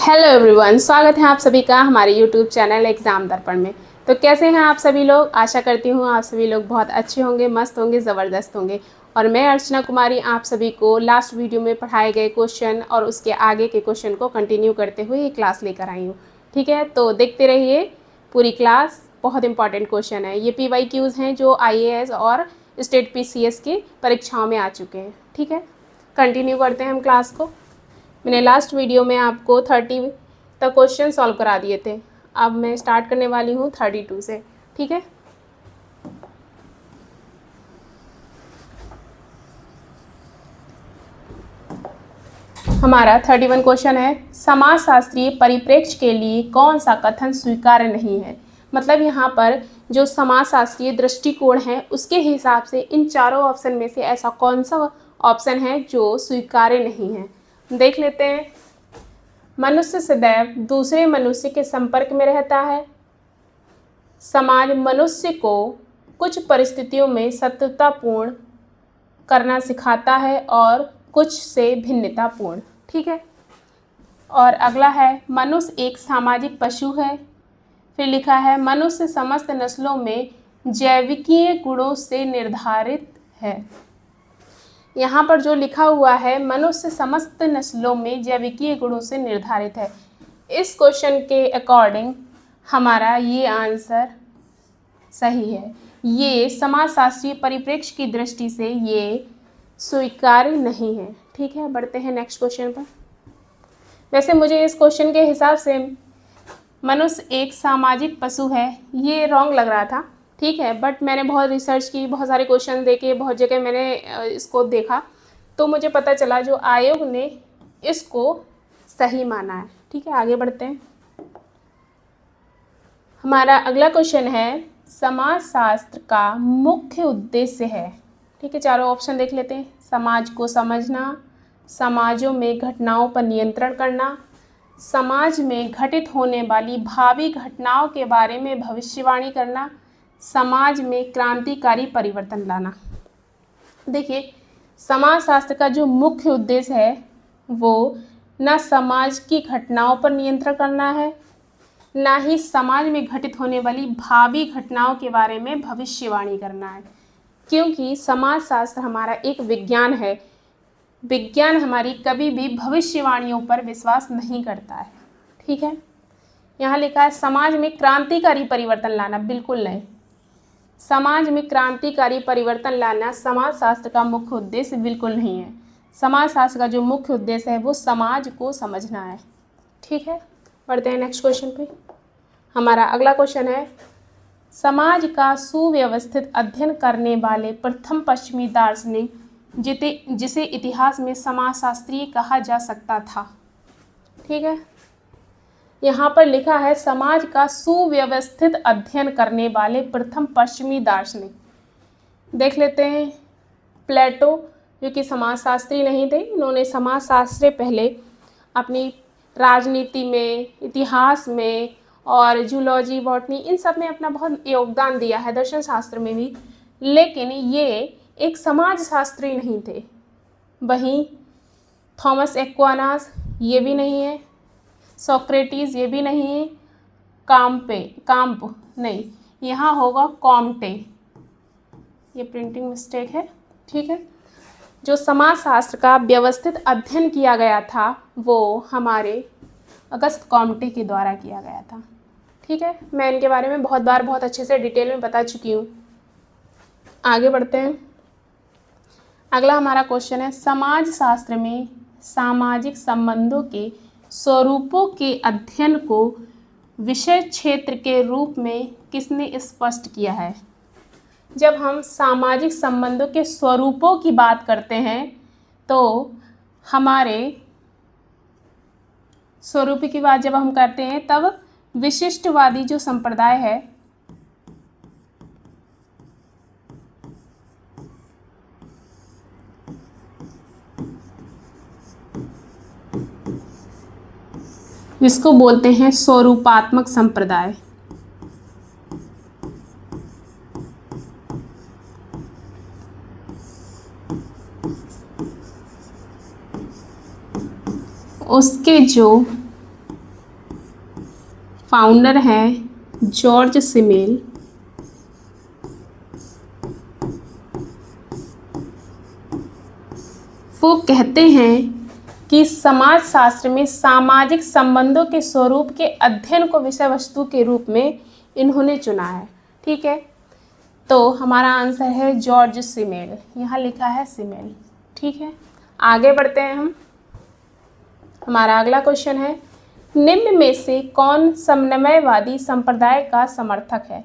Hello everyone, स्वागत है आप सभी का हमारे यूट्यूब चैनल एग्ज़ाम दर्पण में। तो कैसे हैं आप सभी लोग? आशा करती हूँ आप सभी लोग बहुत अच्छे होंगे, मस्त होंगे, ज़बरदस्त होंगे। और मैं अर्चना कुमारी आप सभी को लास्ट वीडियो में पढ़ाए गए क्वेश्चन और उसके आगे के क्वेश्चन को कंटिन्यू करते हुए ये क्लास लेकर आई हूँ। ठीक है, तो देखते रहिए पूरी क्लास। बहुत इंपॉर्टेंट क्वेश्चन है, ये PYQs हैं जो IAS और स्टेट PCS की परीक्षाओं में आ चुके हैं। ठीक है, कंटिन्यू करते हैं हम क्लास को। मैंने लास्ट वीडियो में आपको 30 तक क्वेश्चन सॉल्व करा दिए थे। अब मैं स्टार्ट करने वाली हूँ 32 से। ठीक है, हमारा 31 क्वेश्चन है, समाजशास्त्रीय परिप्रेक्ष्य के लिए कौन सा कथन स्वीकार्य नहीं है। मतलब यहाँ पर जो समाजशास्त्रीय दृष्टिकोण है उसके हिसाब से इन चारों ऑप्शन में से ऐसा कौन सा ऑप्शन है जो स्वीकार्य नहीं है। देख लेते हैं। मनुष्य सदैव दूसरे मनुष्य के संपर्क में रहता है। समाज मनुष्य को कुछ परिस्थितियों में शत्रुतापूर्ण करना सिखाता है और कुछ से भिन्नतापूर्ण। ठीक है, और अगला है, मनुष्य एक सामाजिक पशु है। फिर लिखा है, मनुष्य समस्त नस्लों में जैविकीय गुणों से निर्धारित है। यहाँ पर जो लिखा हुआ है, मनुष्य समस्त नस्लों में जैविकीय गुणों से निर्धारित है, इस क्वेश्चन के अकॉर्डिंग हमारा ये आंसर सही है। ये समाजशास्त्रीय परिप्रेक्ष्य की दृष्टि से ये स्वीकार्य नहीं है। ठीक है, बढ़ते हैं नेक्स्ट क्वेश्चन पर। वैसे मुझे इस क्वेश्चन के हिसाब से मनुष्य एक सामाजिक पशु है, ये रॉन्ग लग रहा था। ठीक है, बट मैंने बहुत रिसर्च की, बहुत सारे क्वेश्चन देखे, बहुत जगह मैंने इसको देखा, तो मुझे पता चला जो आयोग ने इसको सही माना है। ठीक है, आगे बढ़ते हैं। हमारा अगला क्वेश्चन है, समाजशास्त्र का मुख्य उद्देश्य है। ठीक है, चारों ऑप्शन देख लेते हैं। समाज को समझना, समाजों में घटनाओं पर नियंत्रण करना, समाज में घटित होने वाली भावी घटनाओं के बारे में भविष्यवाणी करना, समाज में क्रांतिकारी परिवर्तन लाना। देखिए, समाजशास्त्र का जो मुख्य उद्देश्य है वो न समाज की घटनाओं पर नियंत्रण करना है, ना ही समाज में घटित होने वाली भावी घटनाओं के बारे में भविष्यवाणी करना है। क्योंकि समाजशास्त्र हमारा एक विज्ञान है, विज्ञान हमारी कभी भी भविष्यवाणियों पर विश्वास नहीं करता है। ठीक है, यहाँ लिखा है समाज में क्रांतिकारी परिवर्तन लाना, बिल्कुल नहीं। समाज में क्रांतिकारी परिवर्तन लाना समाजशास्त्र का मुख्य उद्देश्य बिल्कुल नहीं है। समाजशास्त्र का जो मुख्य उद्देश्य है वो समाज को समझना है। ठीक है, बढ़ते हैं नेक्स्ट क्वेश्चन पे। हमारा अगला क्वेश्चन है, समाज का सुव्यवस्थित अध्ययन करने वाले प्रथम पश्चिमी दार्शनिक जिसे इतिहास में समाजशास्त्री कहा जा सकता था। ठीक है, यहाँ पर लिखा है समाज का सुव्यवस्थित अध्ययन करने वाले प्रथम पश्चिमी दार्शनिक। देख लेते हैं। प्लेटो, जो कि समाजशास्त्री नहीं थे, इन्होंने समाजशास्त्र पहले अपनी राजनीति में, इतिहास में और जूलॉजी, बॉटनी, इन सब में अपना बहुत योगदान दिया है, दर्शन शास्त्र में भी, लेकिन ये एक समाजशास्त्री नहीं थे। वहीं थॉमस एक्वानास ये भी नहीं है, सोक्रेटिस ये भी नहीं है, काम्प नहीं, यहाँ होगा कॉम्टे, ये प्रिंटिंग मिस्टेक है। ठीक है, जो समाजशास्त्र का व्यवस्थित अध्ययन किया गया था वो हमारे अगस्त कॉम्टे के द्वारा किया गया था। ठीक है, मैं इनके बारे में बहुत बार बहुत अच्छे से डिटेल में बता चुकी हूँ। आगे बढ़ते हैं। अगला हमारा क्वेश्चन है, समाजशास्त्र में सामाजिक संबंधों के स्वरूपों के अध्ययन को विषय क्षेत्र के रूप में किसने स्पष्ट किया है। जब हम सामाजिक संबंधों के स्वरूपों की बात करते हैं तो हमारे स्वरूप की बात जब हम करते हैं तब विशिष्टवादी जो संप्रदाय है जिसको बोलते हैं स्वरूपात्मक संप्रदाय, उसके जो फाउंडर हैं जॉर्ज सिमेल। वो कहते हैं कि समाजशास्त्र में सामाजिक संबंधों के स्वरूप के अध्ययन को विषय वस्तु के रूप में इन्होंने चुना है। ठीक है, तो हमारा आंसर है जॉर्ज सिमेल, यहाँ लिखा है सिमेल। ठीक है, आगे बढ़ते हैं हम। हमारा अगला क्वेश्चन है, निम्न में से कौन समन्वयवादी संप्रदाय का समर्थक है?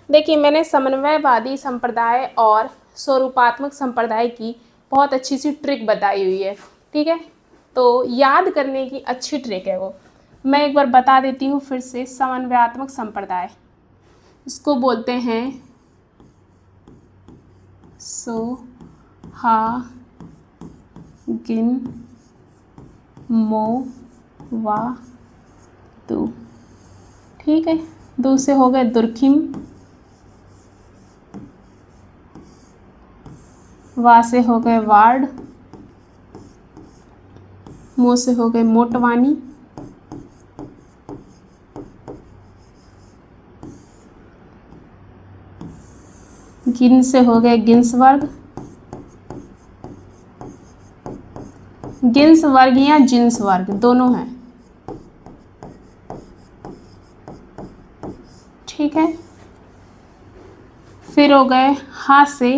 देखिए, मैंने समन्वयवादी संप्रदाय और स्वरूपात्मक संप्रदाय की बहुत अच्छी सी ट्रिक बताई हुई है। ठीक है, तो याद करने की अच्छी ट्रिक है वो, मैं एक बार बता देती हूँ फिर से। समन्वयात्मक संप्रदाय, इसको बोलते हैं सोहागिनमोवादू। ठीक है, दो से हो गए दुर्खिम, वा से हो गए वार्ड, मो से हो गए मोटवानी, गिन से हो गए गिन्सवर्ग, गिन्सवर्ग या जिन्सवर्ग दोनों हैं। ठीक है, फिर हो गए हा से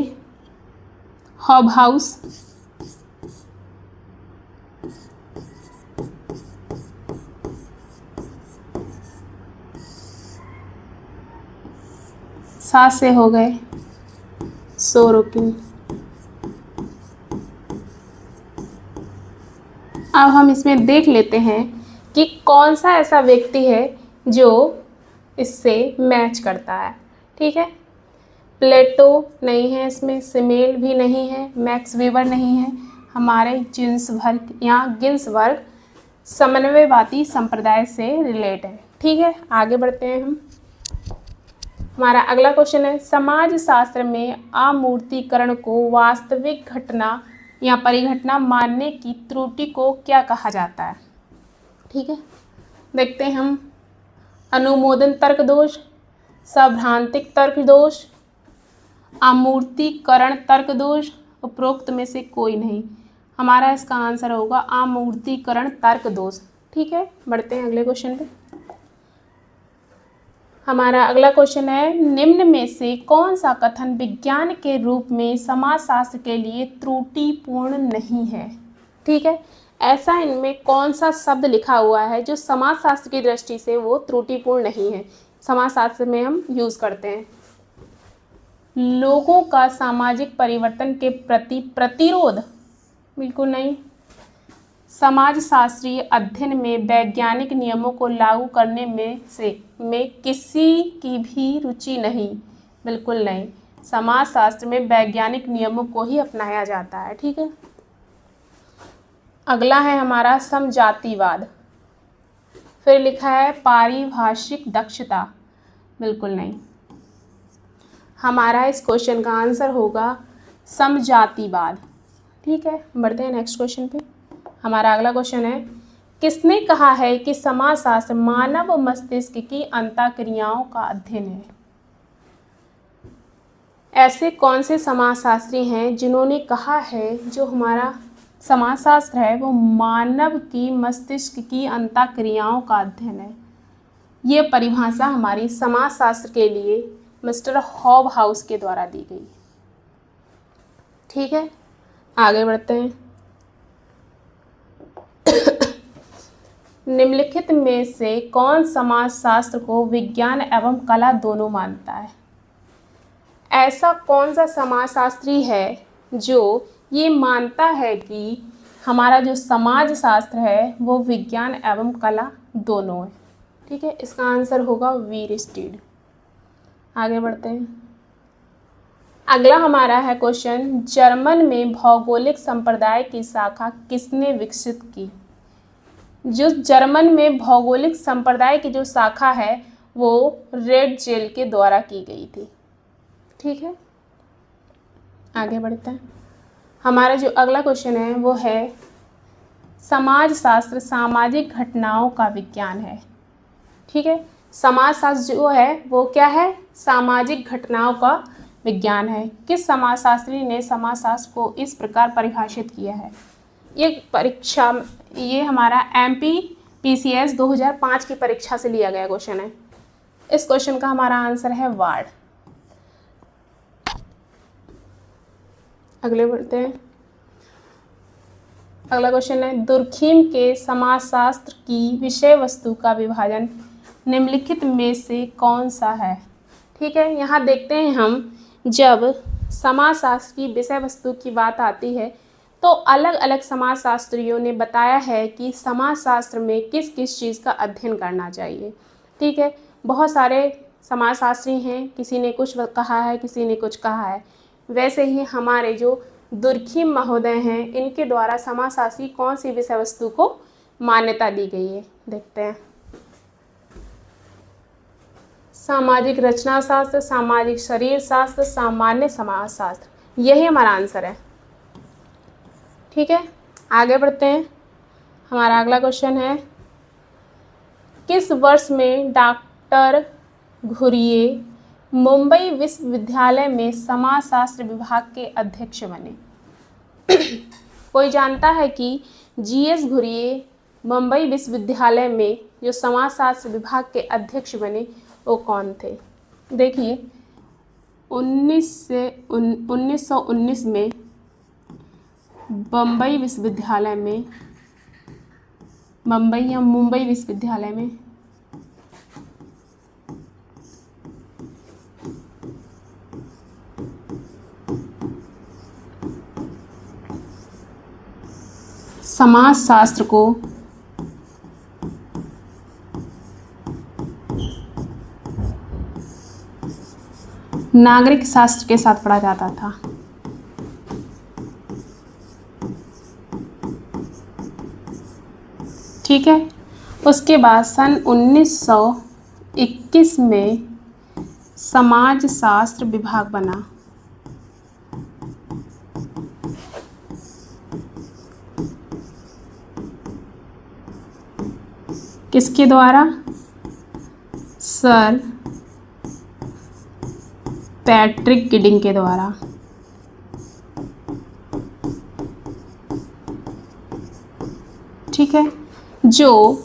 हॉबहाउस, सा से हो गए सोरोकिन। अब हम इसमें देख लेते हैं कि कौन सा ऐसा व्यक्ति है जो इससे मैच करता है। ठीक है, प्लेटो नहीं है इसमें, सिमेल भी नहीं है, मैक्स वेबर नहीं है, हमारे जिन्सवर्ग या गिन्सवर्ग समन्वयवादी संप्रदाय से रिलेट है। ठीक है, आगे बढ़ते हैं हम। हमारा अगला क्वेश्चन है, समाजशास्त्र में अमूर्तीकरण को वास्तविक घटना या परिघटना मानने की त्रुटि को क्या कहा जाता है? ठीक है, देखते हैं हम। अनुमोदन तर्क दोष, सैद्धांतिक तर्क दोष, अमूर्तीकरण तर्क दोष, उपरोक्त में से कोई नहीं। हमारा इसका आंसर होगा अमूर्तीकरण तर्क दोष। ठीक है, बढ़ते हैं अगले क्वेश्चन पे। हमारा अगला क्वेश्चन है, निम्न में से कौन सा कथन विज्ञान के रूप में समाजशास्त्र के लिए त्रुटिपूर्ण नहीं है? ठीक है, ऐसा इनमें कौन सा शब्द लिखा हुआ है जो समाजशास्त्र की दृष्टि से वो त्रुटिपूर्ण नहीं है, समाजशास्त्र में हम यूज़ करते हैं? लोगों का सामाजिक परिवर्तन के प्रति प्रतिरोध, बिल्कुल नहीं। समाजशास्त्रीय अध्ययन में वैज्ञानिक नियमों को लागू करने में किसी की भी रुचि नहीं, बिल्कुल नहीं। समाजशास्त्र में वैज्ञानिक नियमों को ही अपनाया जाता है। ठीक है, अगला है हमारा समजातिवाद, फिर लिखा है पारिभाषिक दक्षता, बिल्कुल नहीं। हमारा इस क्वेश्चन का आंसर होगा समजातिवाद। ठीक है, बढ़ते हैं नेक्स्ट क्वेश्चन पे। हमारा अगला क्वेश्चन है, किसने कहा है कि समाजशास्त्र मानव मस्तिष्क की अंतःक्रियाओं का अध्ययन है? ऐसे कौन से समाजशास्त्री हैं जिन्होंने कहा है जो हमारा समाजशास्त्र है वो मानव की मस्तिष्क की अंतःक्रियाओं का अध्ययन है? ये परिभाषा हमारी समाजशास्त्र के लिए मिस्टर हॉबहाउस के द्वारा दी गई। ठीक है, आगे बढ़ते हैं। निम्नलिखित में से कौन समाजशास्त्र को विज्ञान एवं कला दोनों मानता है? ऐसा कौन सा समाजशास्त्री है जो ये मानता है कि हमारा जो समाजशास्त्र है वो विज्ञान एवं कला दोनों है? ठीक है, इसका आंसर होगा वीरस्टीड। आगे बढ़ते हैं। अगला हमारा है क्वेश्चन, जर्मन में भौगोलिक संप्रदाय की शाखा किसने विकसित की? जो जर्मन में भौगोलिक संप्रदाय की जो शाखा है वो रेड जेल के द्वारा की गई थी। ठीक है, आगे बढ़ते हैं। हमारा जो अगला क्वेश्चन है वो है, समाजशास्त्र सामाजिक घटनाओं का विज्ञान है। ठीक है, समाजशास्त्र जो है वो क्या है, सामाजिक घटनाओं का विज्ञान है। किस समाजशास्त्री ने समाजशास्त्र को इस प्रकार परिभाषित किया है? ये परीक्षा, ये हमारा MPPCS 2005 की परीक्षा से लिया गया क्वेश्चन है। इस क्वेश्चन का हमारा आंसर है वार्ड। अगले बढ़ते हैं। अगला क्वेश्चन है, दुर्खिम के समाजशास्त्र की विषय वस्तु का विभाजन निम्नलिखित में से कौन सा है? ठीक है, यहाँ देखते हैं हम, जब समाजशास्त्र की विषय वस्तु की बात आती है तो अलग अलग समाजशास्त्रियों ने बताया है कि समाजशास्त्र में किस किस चीज़ का अध्ययन करना चाहिए। ठीक है, बहुत सारे समाजशास्त्री हैं, किसी ने कुछ कहा है, किसी ने कुछ कहा है। वैसे ही हमारे जो दुर्खिम महोदय हैं, इनके द्वारा समाजशास्त्र की कौन सी विषय वस्तु को मान्यता दी गई है, देखते हैं। सामाजिक रचना शास्त्र, सामाजिक शरीर शास्त्र, सामान्य समाजशास्त्र, यही हमारा आंसर है। ठीक है, आगे बढ़ते हैं। हमारा अगला क्वेश्चन है, किस वर्ष में डॉक्टर घुरिये मुंबई विश्वविद्यालय में समाजशास्त्र विभाग के अध्यक्ष बने? कोई जानता है कि GS घुरिये मुंबई विश्वविद्यालय में जो समाजशास्त्र विभाग के अध्यक्ष बने वो कौन थे? देखिए, 1919 में मुंबई विश्वविद्यालय में, मुंबई या मुंबई विश्वविद्यालय में समाजशास्त्र को नागरिक शास्त्र के साथ पढ़ा जाता था। ठीक है, उसके बाद सन 1921 में समाजशास्त्र विभाग बना। किसके द्वारा? सर पैट्रिक गिडिंग के द्वारा। ठीक है, जो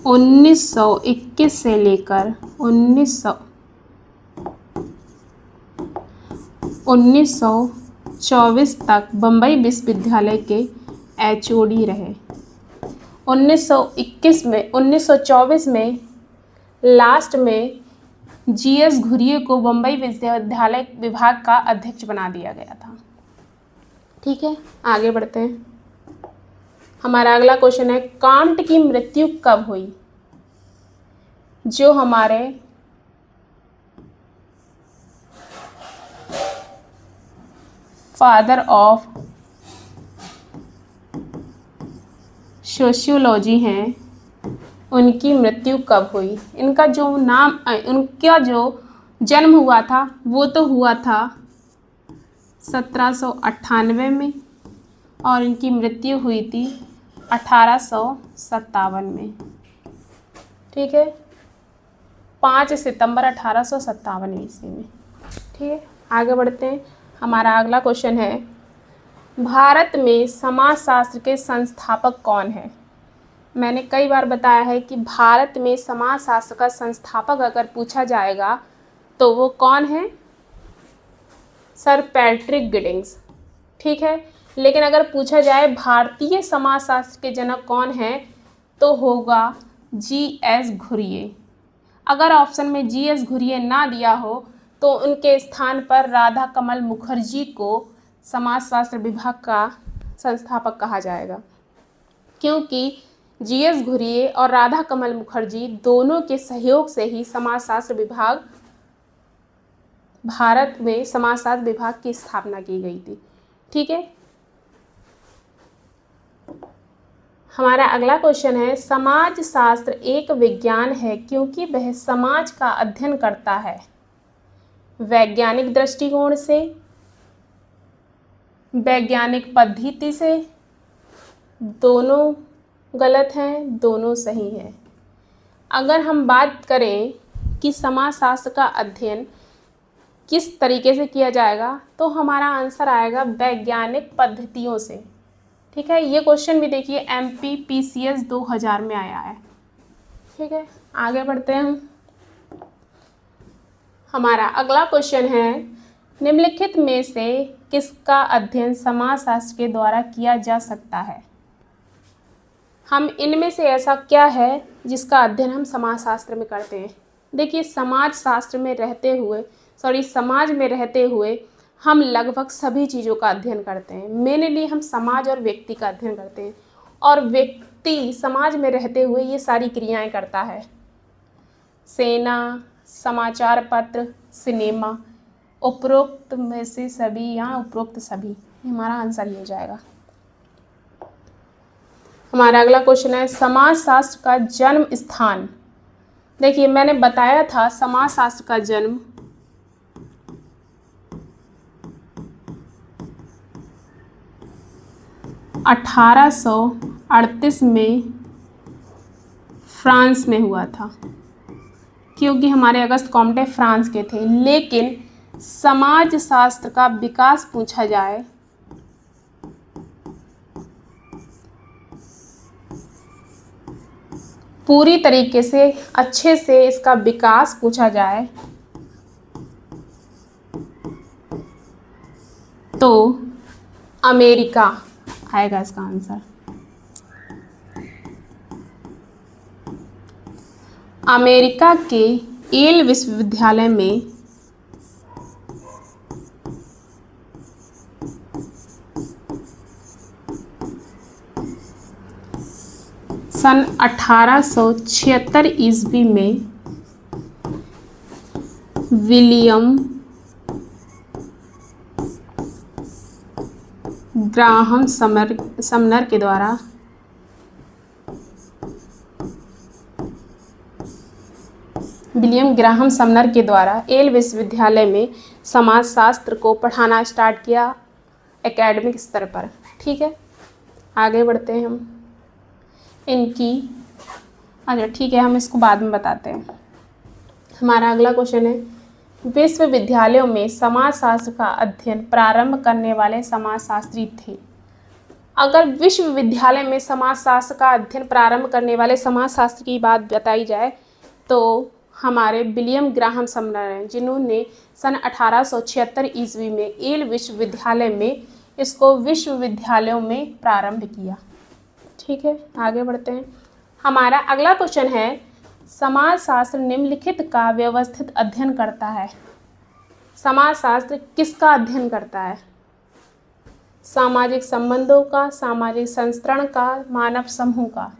1921 से लेकर 1924 तक बम्बई विश्वविद्यालय के HOD रहे। 1924 में लास्ट में GS घुरिये को बम्बई विश्वविद्यालय विभाग का अध्यक्ष बना दिया गया था। ठीक है, आगे बढ़ते हैं। हमारा अगला क्वेश्चन है, कांट की मृत्यु कब हुई? जो हमारे फादर ऑफ सोशियोलॉजी हैं, उनकी मृत्यु कब हुई? इनका जो नाम, उनका जो जन्म हुआ था वो तो हुआ था 1798 में और इनकी मृत्यु हुई थी 1857 में। ठीक है, 5 सितंबर 1857 ईस्वी में। ठीक है, आगे बढ़ते हैं। हमारा अगला क्वेश्चन है, भारत में समाजशास्त्र के संस्थापक कौन है? मैंने कई बार बताया है कि भारत में समाजशास्त्र का संस्थापक अगर पूछा जाएगा तो वो कौन है? Sir Patrick Giddings. ठीक है, लेकिन अगर पूछा जाए भारतीय समाजशास्त्र के जनक कौन है तो होगा GS घुरिये। अगर ऑप्शन में GS घुरिये ना दिया हो तो उनके स्थान पर राधा कमल मुखर्जी को समाजशास्त्र विभाग का संस्थापक कहा जाएगा, क्योंकि GS घुरिये और राधा कमल मुखर्जी दोनों के सहयोग से ही समाजशास्त्र विभाग, भारत में समाजशास्त्र विभाग की स्थापना की गई थी। ठीक है, हमारा अगला क्वेश्चन है, समाजशास्त्र एक विज्ञान है क्योंकि वह समाज का अध्ययन करता है। वैज्ञानिक दृष्टिकोण से, वैज्ञानिक पद्धति से, दोनों गलत हैं, दोनों सही हैं। अगर हम बात करें कि समाजशास्त्र का अध्ययन किस तरीके से किया जाएगा, तो हमारा आंसर आएगा वैज्ञानिक पद्धतियों से। ठीक है, ये क्वेश्चन भी देखिए MPPCS 2000 में आया है। ठीक है, आगे बढ़ते हैं हम। हमारा अगला क्वेश्चन है, निम्नलिखित में से किसका अध्ययन समाजशास्त्र के द्वारा किया जा सकता है। हम इनमें से ऐसा क्या है जिसका अध्ययन हम समाजशास्त्र में करते हैं। देखिए, समाज में रहते हुए हम लगभग सभी चीज़ों का अध्ययन करते हैं। मेनली हम समाज और व्यक्ति का अध्ययन करते हैं, और व्यक्ति समाज में रहते हुए ये सारी क्रियाएं करता है। सेना, समाचार पत्र, सिनेमा, उपरोक्त में से सभी या उपरोक्त सभी, हमारा आंसर ये हो जाएगा। हमारा अगला क्वेश्चन है, समाजशास्त्र का जन्म स्थान। देखिए, मैंने बताया था समाजशास्त्र का जन्म 1838 में फ्रांस में हुआ था, क्योंकि हमारे अगस्त कॉम्टे फ्रांस के थे। लेकिन समाजशास्त्र का विकास पूछा जाए पूरी तरीके से अच्छे से इसका विकास पूछा जाए तो अमेरिका आएगा इसका आंसर। अमेरिका के येल विश्वविद्यालय में सन 1876 ईस्वी में विलियम ग्राहम समनर के द्वारा येल विश्वविद्यालय में समाजशास्त्र को पढ़ाना स्टार्ट किया एकेडमिक स्तर पर। ठीक है, आगे बढ़ते हैं हम। ठीक है, हम इसको बाद में बताते हैं। हमारा अगला क्वेश्चन है, विश्वविद्यालयों में समाजशास्त्र का अध्ययन प्रारंभ करने वाले समाजशास्त्री थे। अगर विश्वविद्यालय में समाजशास्त्र का अध्ययन प्रारंभ करने वाले समाजशास्त्र की बात बताई जाए तो हमारे विलियम ग्राहम समनर हैं, जिन्होंने सन 1876 ईस्वी में येल विश्वविद्यालय में इसको विश्वविद्यालयों में प्रारंभ किया। ठीक है, आगे बढ़ते हैं। हमारा अगला क्वेश्चन है, समाजशास्त्र निम्नलिखित का व्यवस्थित अध्ययन करता है। समाजशास्त्र किसका अध्ययन करता है? सामाजिक संबंधों का, सामाजिक संस्करण का, मानव समूह का।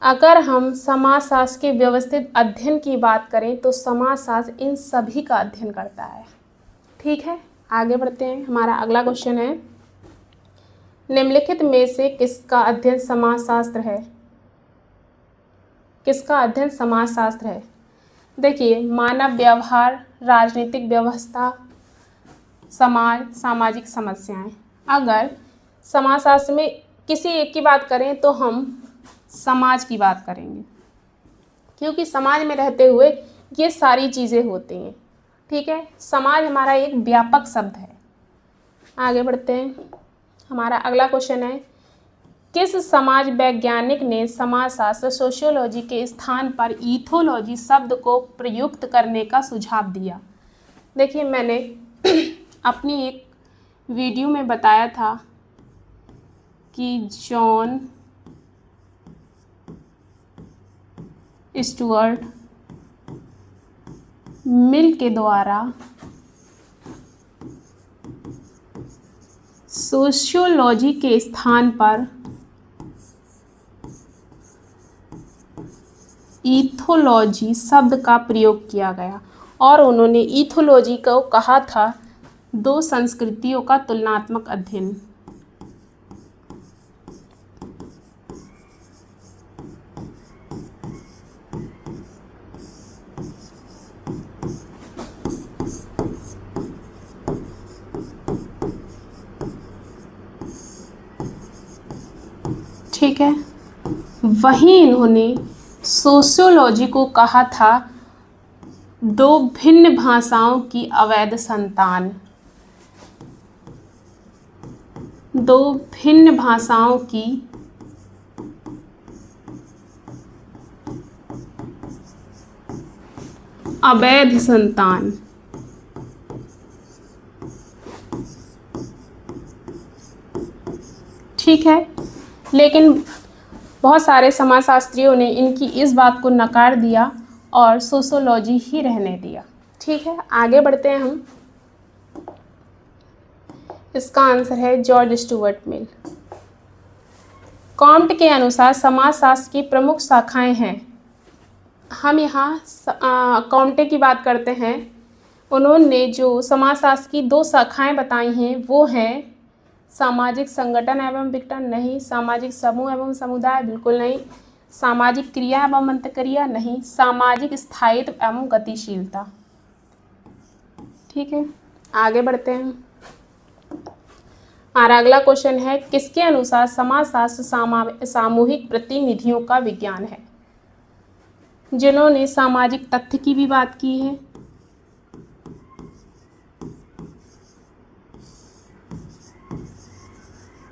अगर हम समाजशास्त्र के व्यवस्थित अध्ययन की बात करें तो समाजशास्त्र इन सभी का अध्ययन करता है। ठीक है, आगे बढ़ते हैं। हमारा अगला क्वेश्चन है, निम्नलिखित में से किसका अध्ययन समाजशास्त्र है? किसका अध्ययन समाजशास्त्र है? देखिए, मानव व्यवहार, राजनीतिक व्यवस्था, समाज, सामाजिक समस्याएं। अगर समाजशास्त्र में किसी एक की बात करें तो हम समाज की बात करेंगे, क्योंकि समाज में रहते हुए ये सारी चीज़ें होती हैं। ठीक है, समाज हमारा एक व्यापक शब्द है। आगे बढ़ते हैं। हमारा अगला क्वेश्चन है, किस समाज वैज्ञानिक ने समाजशास्त्र सोशियोलॉजी के स्थान पर ईथोलॉजी शब्द को प्रयुक्त करने का सुझाव दिया? देखिए, मैंने अपनी एक वीडियो में बताया था कि जॉन स्टुअर्ट मिल के द्वारा सोशियोलॉजी के स्थान पर ईथोलॉजी शब्द का प्रयोग किया गया, और उन्होंने ईथोलॉजी को कहा था दो संस्कृतियों का तुलनात्मक अध्ययन। ठीक है, वहीं इन्होंने सोशियोलॉजी को कहा था दो भिन्न भाषाओं की अवैध संतान। दो भिन्न भाषाओं की अवैध संतान। ठीक है, लेकिन बहुत सारे समाजशास्त्रियों ने इनकी इस बात को नकार दिया और सोशियोलॉजी ही रहने दिया। ठीक है, आगे बढ़ते हैं हम। इसका आंसर है जॉर्ज स्टुअर्ट मिल। कॉम्ट के अनुसार समाजशास्त्र की प्रमुख शाखाएं हैं। हम यहाँ कॉम्टे की बात करते हैं। उन्होंने जो समाजशास्त्र की दो शाखाएं बताई हैं वो हैं सामाजिक संगठन एवं विघटन, नहीं। सामाजिक समूह एवं समुदाय, बिल्कुल नहीं। सामाजिक क्रिया एवं अंतःक्रिया, नहीं। सामाजिक स्थायित्व एवं गतिशीलता। ठीक है, आगे बढ़ते हैं। और अगला क्वेश्चन है, किसके अनुसार समाजशास्त्र सामूहिक प्रतिनिधियों का विज्ञान है? जिन्होंने सामाजिक तथ्य की भी बात की है।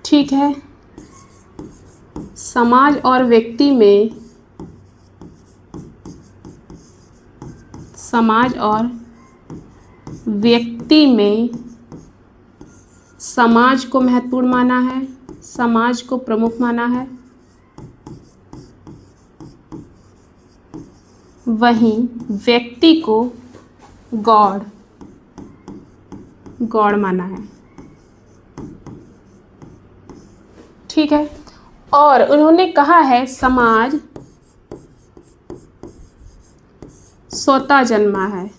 ठीक है, समाज और व्यक्ति में समाज को महत्वपूर्ण माना है, समाज को प्रमुख माना है, वहीं व्यक्ति को गौड़ माना है। ठीक है, और उन्होंने कहा है समाज स्वतः जन्मा है,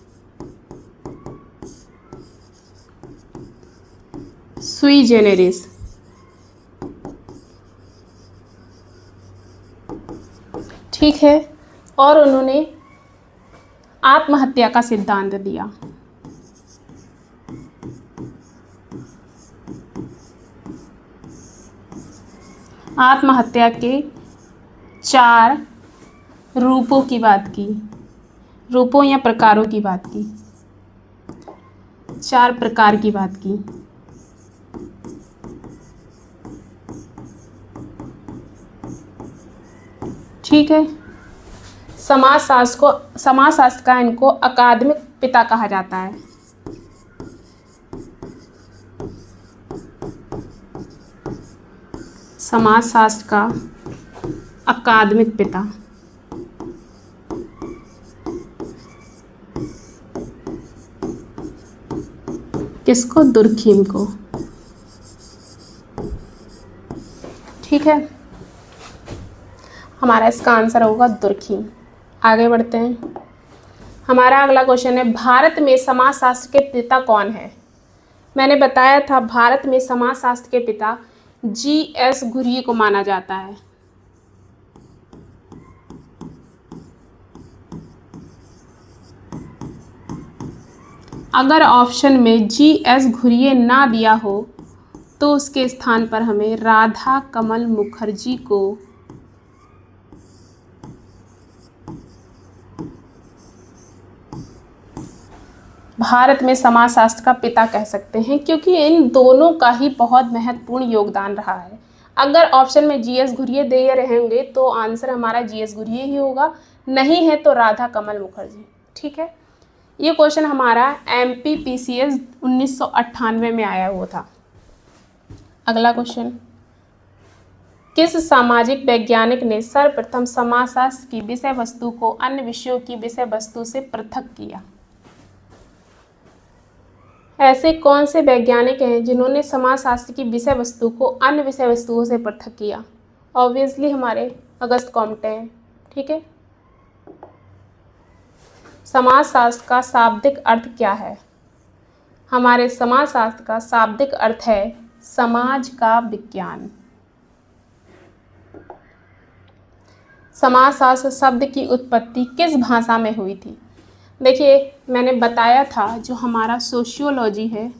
सुई जेनेरिस। ठीक है, और उन्होंने आत्महत्या का सिद्धांत दिया। आत्महत्या के 4 रूपों की बात की, रूपों या प्रकारों की बात की, 4 प्रकार की बात की। ठीक है, समाजशास्त्र का इनको अकादमिक पिता कहा जाता है। समाजशास्त्र का अकादमिक पिता। किसको? दुर्खीम को। ठीक है, हमारा इसका आंसर होगा दुर्खीम। आगे बढ़ते हैं। हमारा अगला क्वेश्चन है, भारत में समाजशास्त्र के पिता कौन है? मैंने बताया था भारत में समाजशास्त्र के पिता G.S. घुरिये को माना जाता है। अगर ऑप्शन में G.S. घुरिये ना दिया हो तो उसके स्थान पर हमें राधा कमल मुखर्जी को भारत में समाजशास्त्र का पिता कह सकते हैं, क्योंकि इन दोनों का ही बहुत महत्वपूर्ण योगदान रहा है। अगर ऑप्शन में G.S. घुरिये दे रहेंगे तो आंसर हमारा G.S. घुरिये ही होगा, नहीं है तो राधा कमल मुखर्जी। ठीक है, ये क्वेश्चन हमारा MPPCS 1998 में आया हुआ था। अगला क्वेश्चन, किस सामाजिक वैज्ञानिक ने सर्वप्रथम समाजशास्त्र की विषय वस्तु को अन्य विषयों की विषय वस्तु से पृथक किया? ऐसे कौन से वैज्ञानिक हैं जिन्होंने समाजशास्त्र की विषय वस्तु को अन्य विषय वस्तुओं से पृथक किया? ऑब्वियसली हमारे अगस्त कॉम्टे हैं। ठीक है, समाजशास्त्र का शाब्दिक अर्थ क्या है? हमारे समाजशास्त्र का शाब्दिक अर्थ है समाज का विज्ञान। समाजशास्त्र शब्द की उत्पत्ति किस भाषा में हुई थी? देखिए, मैंने बताया था जो हमारा सोशियोलॉजी है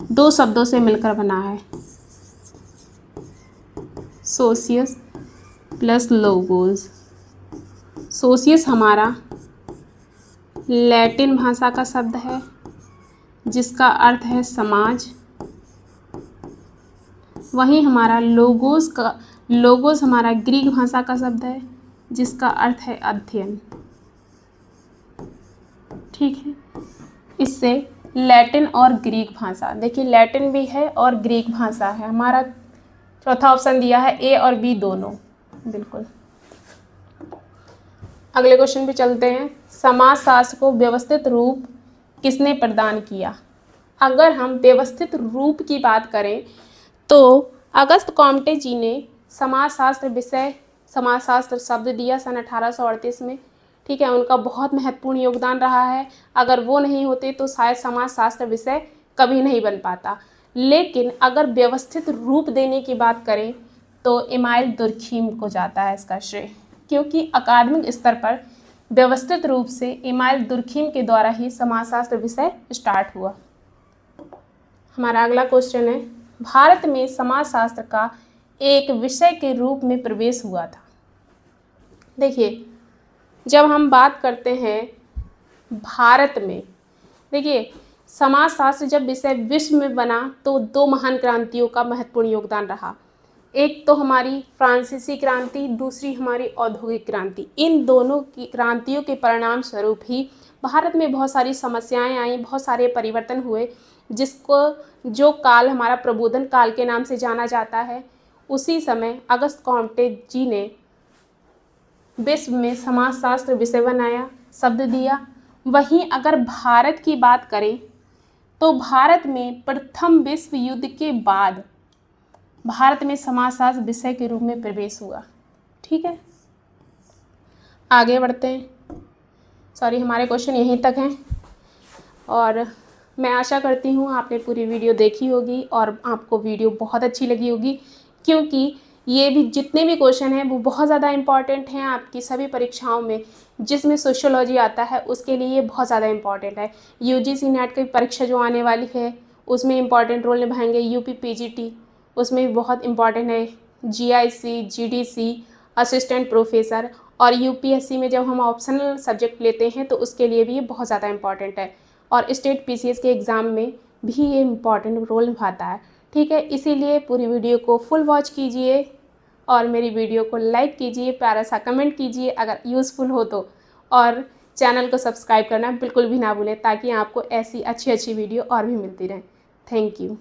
2 शब्दों से मिलकर बना है, सोशियस प्लस लोगोस। सोशियस हमारा लैटिन भाषा का शब्द है जिसका अर्थ है समाज। वहीं हमारा लोगोस हमारा ग्रीक भाषा का शब्द है जिसका अर्थ है अध्ययन। ठीक है, इससे लैटिन और ग्रीक भाषा, देखिए लैटिन भी है और ग्रीक भाषा है। हमारा चौथा ऑप्शन दिया है ए और बी दोनों, बिल्कुल। अगले क्वेश्चन पे चलते हैं। समाजशास्त्र को व्यवस्थित रूप किसने प्रदान किया? अगर हम व्यवस्थित रूप की बात करें तो अगस्त कॉम्टे जी ने समाजशास्त्र शब्द दिया सन 1838 में। ठीक है, उनका बहुत महत्वपूर्ण योगदान रहा है। अगर वो नहीं होते तो शायद समाजशास्त्र विषय कभी नहीं बन पाता। लेकिन अगर व्यवस्थित रूप देने की बात करें तो इमाइल दुर्खीम को जाता है इसका श्रेय, क्योंकि अकादमिक स्तर पर व्यवस्थित रूप से इमाइल दुर्खीम के द्वारा ही समाजशास्त्र विषय स्टार्ट हुआ। हमारा अगला क्वेश्चन है, भारत में समाजशास्त्र का एक विषय के रूप में प्रवेश हुआ था। देखिए, जब हम बात करते हैं भारत में, देखिए समाजशास्त्र जब विषय विश्व में बना तो दो महान क्रांतियों का महत्वपूर्ण योगदान रहा। एक तो हमारी फ्रांसीसी क्रांति, दूसरी हमारी औद्योगिक क्रांति। इन दोनों की क्रांतियों के परिणाम स्वरूप ही भारत में बहुत सारी समस्याएं आई, बहुत सारे परिवर्तन हुए, जो काल हमारा प्रबोधन काल के नाम से जाना जाता है। उसी समय अगस्त कॉम्टे जी ने विश्व में समाजशास्त्र विषय बनाया, शब्द दिया। वहीं अगर भारत की बात करें तो भारत में प्रथम विश्व युद्ध के बाद भारत में समाजशास्त्र विषय के रूप में प्रवेश हुआ। ठीक है, आगे बढ़ते हैं। हमारे क्वेश्चन यहीं तक हैं और मैं आशा करती हूँ आपने पूरी वीडियो देखी होगी और आपको वीडियो बहुत अच्छी लगी होगी, क्योंकि ये भी जितने भी क्वेश्चन हैं वो बहुत ज़्यादा इम्पॉर्टेंट हैं आपकी सभी परीक्षाओं में। जिसमें सोशियोलॉजी आता है उसके लिए ये बहुत ज़्यादा इम्पॉर्टेंट है। यूजीसी नेट की परीक्षा जो आने वाली है उसमें इम्पॉर्टेंट रोल निभाएंगे। यूपी पीजीटी उसमें भी बहुत इम्पॉर्टेंट है। जीआईसी, जीडीसी, असिस्टेंट प्रोफेसर, और यूपीएससी में जब हम ऑप्शनल सब्जेक्ट लेते हैं तो उसके लिए भी ये बहुत ज़्यादा इम्पॉर्टेंट है। और स्टेट पीसीएस के एग्ज़ाम में भी ये इम्पॉर्टेंट रोल निभाता है। ठीक है, इसीलिए पूरी वीडियो को फुल वॉच कीजिए और मेरी वीडियो को लाइक कीजिए, प्यारा सा कमेंट कीजिए अगर यूज़फुल हो तो, और चैनल को सब्सक्राइब करना बिल्कुल भी ना भूलें ताकि आपको ऐसी अच्छी वीडियो और भी मिलती रहें। Thank you.